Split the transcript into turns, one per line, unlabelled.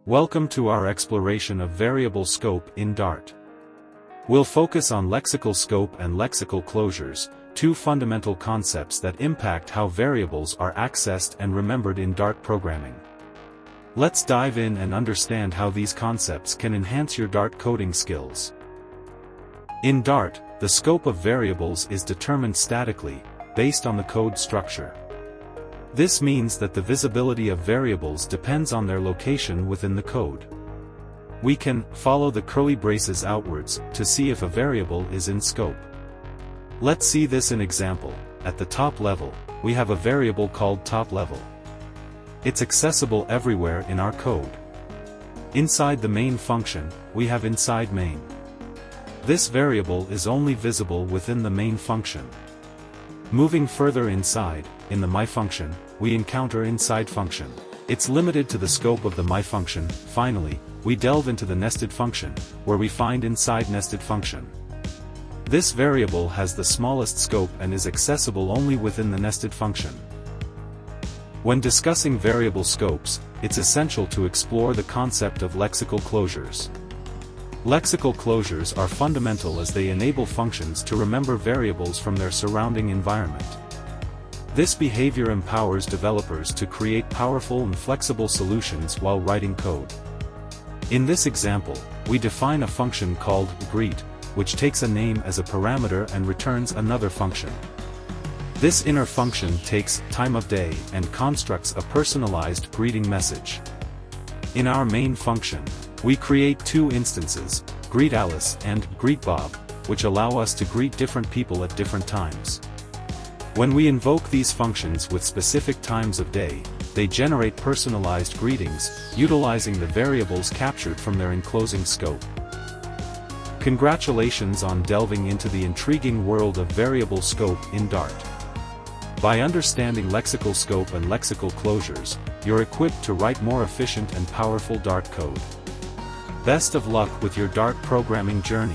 Welcome to our exploration of variable scope in Dart. We'll focus on lexical scope and lexical closures, two fundamental concepts that impact how variables are accessed and remembered in Dart programming. Let's dive in and understand how these concepts can enhance your Dart coding skills. In Dart, the scope of variables is determined statically, based on the code structure. This means that the visibility of variables depends on their location within the code. We can follow the curly braces outwards to see if a variable is in scope. Let's see this in example. At the top level, we have a variable called top_level. It's accessible everywhere in our code. Inside the main function, we have inside_main. This variable is only visible within the main function. Moving further inside, in the my function, we encounter inside function. It's limited to the scope of the my function. Finally, we delve into the nested function, where we find inside nested function. This variable has the smallest scope and is accessible only within the nested function. When discussing variable scopes, it's essential to explore the concept of lexical closures. Lexical closures are fundamental as they enable functions to remember variables from their surrounding environment. This behavior empowers developers to create powerful and flexible solutions while writing code. In this example, we define a function called greet, which takes a name as a parameter and returns another function. This inner function takes time of day and constructs a personalized greeting message. In our main function, we create two instances, greetAlice and greetBob, which allow us to greet different people at different times. When we invoke these functions with specific times of day, they generate personalized greetings, utilizing the variables captured from their enclosing scope. Congratulations on delving into the intriguing world of variable scope in Dart. By understanding lexical scope and lexical closures, you're equipped to write more efficient and powerful Dart code. Best of luck with your Dart programming journey.